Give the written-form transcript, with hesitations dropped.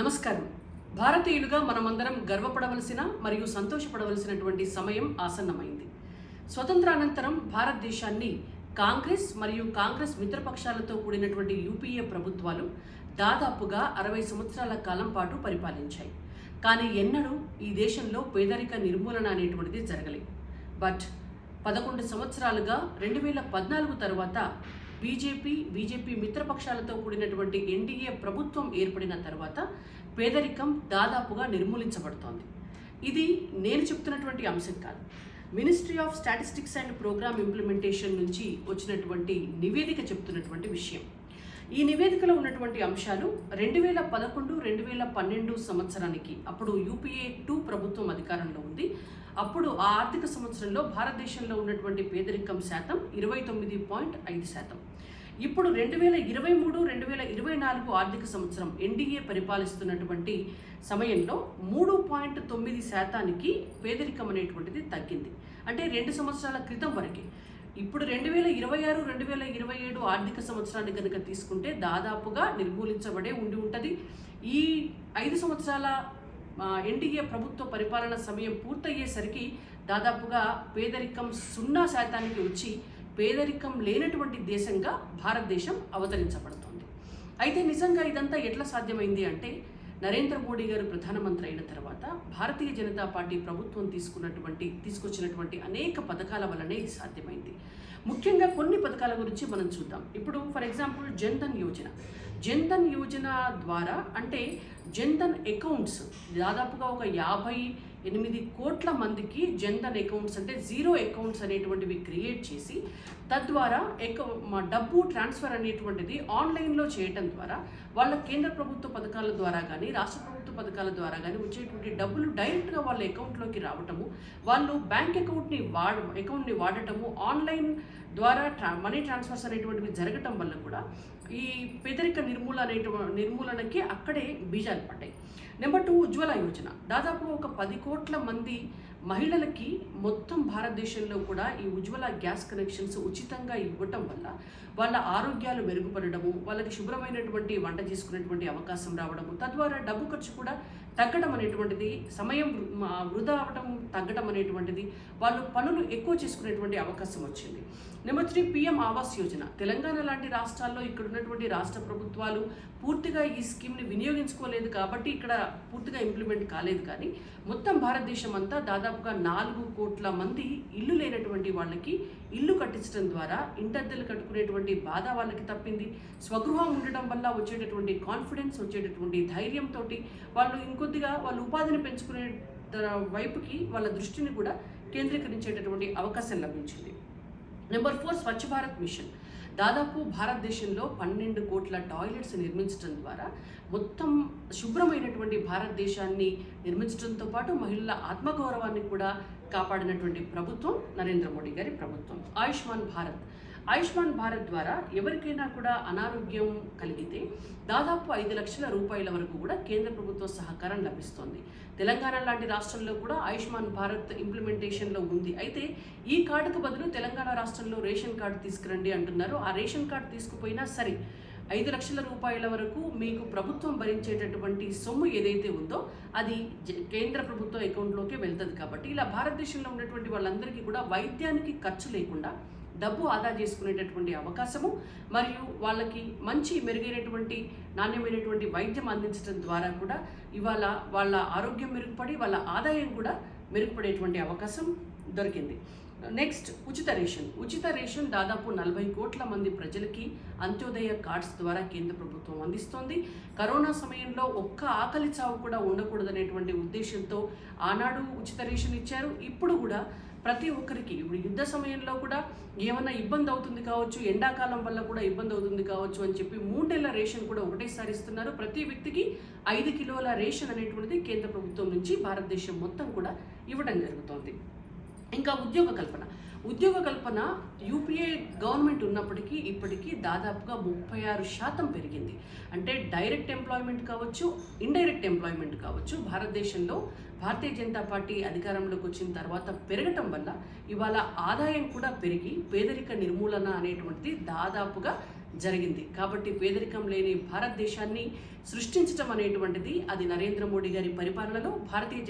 నమస్కారం. భారతీయులుగా మనమందరం గర్వపడవలసిన మరియు సంతోషపడవలసినటువంటి సమయం ఆసన్నమైంది. స్వతంత్రానంతరం భారతదేశాన్ని కాంగ్రెస్ మరియు కాంగ్రెస్ మిత్రపక్షాలతో కూడినటువంటి యూపీఏ ప్రభుత్వాలు దాదాపుగా 60 సంవత్సరాల కాలం పాటు పరిపాలించాయి. కానీ ఎన్నడూ ఈ దేశంలో పేదరిక నిర్మూలన అనేటువంటిది జరగలేదు. బట్ 11 సంవత్సరాలుగా 2014 తర్వాత బీజేపీ మిత్రపక్షాలతో కూడినటువంటి ఎన్డీఏ ప్రభుత్వం ఏర్పడిన తర్వాత పేదరికం దాదాపుగా నిర్మూలించబడుతోంది. ఇది నేను చెప్తున్నటువంటి అంశం కాదు. Ministry of statistics and programme implementation నుంచి వచ్చినటువంటి నివేదిక చెప్తున్నటువంటి విషయం. ఈ నివేదికలో ఉన్నటువంటి అంశాలు 2011-2012 సంవత్సరానికి అప్పుడు యూపీఏ 2 ప్రభుత్వం అధికారంలో ఉంది. అప్పుడు ఆ ఆర్థిక సంవత్సరంలో భారతదేశంలో ఉన్నటువంటి పేదరికం శాతం 29.5%. ఇప్పుడు 2023-2024 ఆర్థిక సంవత్సరం ఎన్డీఏ పరిపాలిస్తున్నటువంటి సమయంలో 3.9% పేదరికం అనేటువంటిది తగ్గింది. అంటే 2 సంవత్సరాల క్రితం వరకే. ఇప్పుడు 2026-2027 ఆర్థిక సంవత్సరాన్ని కనుక తీసుకుంటే దాదాపుగా నిర్మూలించబడే ఉంటుంది. ఈ 5 సంవత్సరాల ఎన్డీఏ ప్రభుత్వ పరిపాలన సమయం పూర్తయ్యేసరికి దాదాపుగా పేదరికం 0% వచ్చి పేదరికం లేనటువంటి దేశంగా భారతదేశం అవతరించబడుతుంది. అయితే నిజంగా ఇదంతా ఎట్లా సాధ్యమైంది అంటే నరేంద్ర మోడీ గారు ప్రధానమంత్రి అయిన తర్వాత భారతీయ జనతా పార్టీ ప్రభుత్వం తీసుకొచ్చినటువంటి అనేక పథకాల వల్లనే ఇది సాధ్యమైంది. ముఖ్యంగా కొన్ని పథకాల గురించి మనం చూద్దాం. ఇప్పుడు ఫర్ ఎగ్జాంపుల్ జన్ధన్ యోజన ద్వారా అంటే జన్ధన్ అకౌంట్స్ దాదాపుగా ఒక 58 కోట్ల మందికి జన్ధన్ అకౌంట్స్ అంటే జీరో అకౌంట్స్ అనేటువంటివి క్రియేట్ చేసి తద్వారా డబ్బు ట్రాన్స్ఫర్ అనేటువంటిది ఆన్లైన్లో చేయటం ద్వారా వాళ్ళ కేంద్ర ప్రభుత్వ పథకాల ద్వారా కానీ రాష్ట్ర ప్రభుత్వ పథకాల ద్వారా కానీ వచ్చేటువంటి డబ్బులు డైరెక్ట్గా వాళ్ళ అకౌంట్లోకి రావటము, వాళ్ళు బ్యాంక్ అకౌంట్ని వాడటము, ఆన్లైన్ ద్వారా మనీ ట్రాన్స్ఫర్స్ అనేటువంటివి జరగటం వల్ల కూడా ఈ పేదరిక నిర్మూలనకి అక్కడే బీజాలు పడ్డాయి. నెంబర్ 2 ఉజ్వల యోజన. దాదాపు ఒక 10 కోట్ల మంది మహిళలకి మొత్తం భారతదేశంలో కూడా ఈ ఉజ్వల గ్యాస్ కనెక్షన్స్ ఉచితంగా ఇవ్వటం వల్ల వాళ్ళ ఆరోగ్యాలు మెరుగుపడడము, వాళ్ళకి శుభ్రమైనటువంటి వంట చేసుకునేటువంటి అవకాశం రావడము, తద్వారా డబ్బు ఖర్చు కూడా తగ్గడం అనేటువంటిది, సమయం వృధా అవ్వడం తగ్గడం అనేటువంటిది, వాళ్ళు పనులు ఎక్కువ చేసుకునేటువంటి అవకాశం వచ్చింది. Number 3 PM Awas Yojana. తెలంగాణ లాంటి రాష్ట్రాల్లో ఇక్కడ ఉన్నటువంటి రాష్ట్ర ప్రభుత్వాలు పూర్తిగా ఈ స్కీమ్ని వినియోగించుకోలేదు కాబట్టి ఇక్కడ పూర్తిగా ఇంప్లిమెంట్ కాలేదు. కానీ మొత్తం భారతదేశం అంతా దాదాపుగా 4 కోట్ల మంది ఇల్లు లేనటువంటి వాళ్ళకి ఇల్లు కట్టించడం ద్వారా ఇంటద్దెలు కట్టుకునేటువంటి బాధ వాళ్ళకి తప్పింది. స్వగృహం ఉండడం వల్ల వచ్చేటటువంటి కాన్ఫిడెన్స్, వచ్చేటటువంటి ధైర్యంతో వాళ్ళు ఇంకొద్దిగా వాళ్ళ ఉపాధిని పెంచుకునే వైపుకి వాళ్ళ దృష్టిని కూడా కేంద్రీకరించేటటువంటి అవకాశం లభించింది. Number 4 Swachh Bharat machine. దాదాపు భారతదేశంలో 12 కోట్ల టాయిలెట్స్ నిర్మించడం ద్వారా మొత్తం శుభ్రమైనటువంటి భారతదేశాన్ని నిర్మించడంతో పాటు మహిళల ఆత్మగౌరవాన్ని కూడా కాపాడినటువంటి ప్రభుత్వం నరేంద్ర మోడీ గారి ప్రభుత్వం. ఆయుష్మాన్ భారత్ ద్వారా ఎవరికైనా కూడా అనారోగ్యం కలిగితే దాదాపు 5 లక్షల రూపాయల వరకు కూడా కేంద్ర ప్రభుత్వ సహకారం లభిస్తోంది. తెలంగాణ లాంటి రాష్ట్రంలో కూడా ఆయుష్మాన్ భారత్ ఇంప్లిమెంటేషన్లో ఉంది. అయితే ఈ కార్డుకు బదులు తెలంగాణ రాష్ట్రంలో రేషన్ కార్డు తీసుకురండి అంటున్నారు. ఆ రేషన్ కార్డు తీసుకుపోయినా సరే 5 లక్షల రూపాయల వరకు మీకు ప్రభుత్వం భరించేటటువంటి సొమ్ము ఏదైతే ఉందో అది కేంద్ర ప్రభుత్వ అకౌంట్లోకి వెళ్తుంది. కాబట్టి ఇలా భారతదేశంలో ఉన్నటువంటి వాళ్ళందరికీ కూడా వైద్యానికి ఖర్చు లేకుండా డబ్బు ఆదా చేసుకునేటటువంటి అవకాశము మరియు వాళ్ళకి మంచి మెరుగైనటువంటి నాణ్యమైనటువంటి వైద్యం అందించడం ద్వారా కూడా ఇవాళ వాళ్ళ ఆరోగ్యం మెరుగుపడి వాళ్ళ ఆదాయం కూడా మెరుగుపడేటువంటి అవకాశం దొరికింది. నెక్స్ట్ ఉచిత రేషన్ దాదాపు 40 కోట్ల మంది ప్రజలకి అంత్యోదయ కార్డ్స్ ద్వారా కేంద్ర ప్రభుత్వం అందిస్తోంది. కరోనా సమయంలో ఒక్క ఆకలి చావు కూడా ఉండకూడదనేటువంటి ఉద్దేశంతో ఆనాడు ఉచిత రేషన్ ఇచ్చారు. ఇప్పుడు కూడా ప్రతి ఒక్కరికి ఇప్పుడు యుద్ధ సమయంలో కూడా ఏమన్నా ఇబ్బంది అవుతుంది కావచ్చు, ఎండాకాలం వల్ల కూడా ఇబ్బంది అవుతుంది కావచ్చు అని చెప్పి 3 నెలల రేషన్ కూడా ఒకటేసారి ఇస్తున్నారు. ప్రతి వ్యక్తికి 5 కిలోల రేషన్ అనేటువంటిది కేంద్ర ప్రభుత్వం నుంచి భారతదేశం మొత్తం కూడా ఇవ్వడం జరుగుతోంది. ఇంకా ఉద్యోగ కల్పన యూపీఏ గవర్నమెంట్ ఉన్నప్పటికీ ఇప్పటికీ దాదాపుగా 36% పెరిగింది. అంటే డైరెక్ట్ ఎంప్లాయ్మెంట్ కావచ్చు, ఇండైరెక్ట్ ఎంప్లాయ్మెంట్ కావచ్చు, భారతదేశంలో భారతీయ జనతా పార్టీ అధికారంలోకి వచ్చిన తర్వాత పెరగటం వల్ల ఇవాళ ఆదాయం కూడా పెరిగి పేదరిక నిర్మూలన అనేటువంటిది దాదాపుగా జరిగింది. కాబట్టి పేదరికం లేని భారతదేశాన్ని సృష్టించడం అనేటువంటిది అది నరేంద్ర మోడీ గారి పరిపాలనలో భారతీయ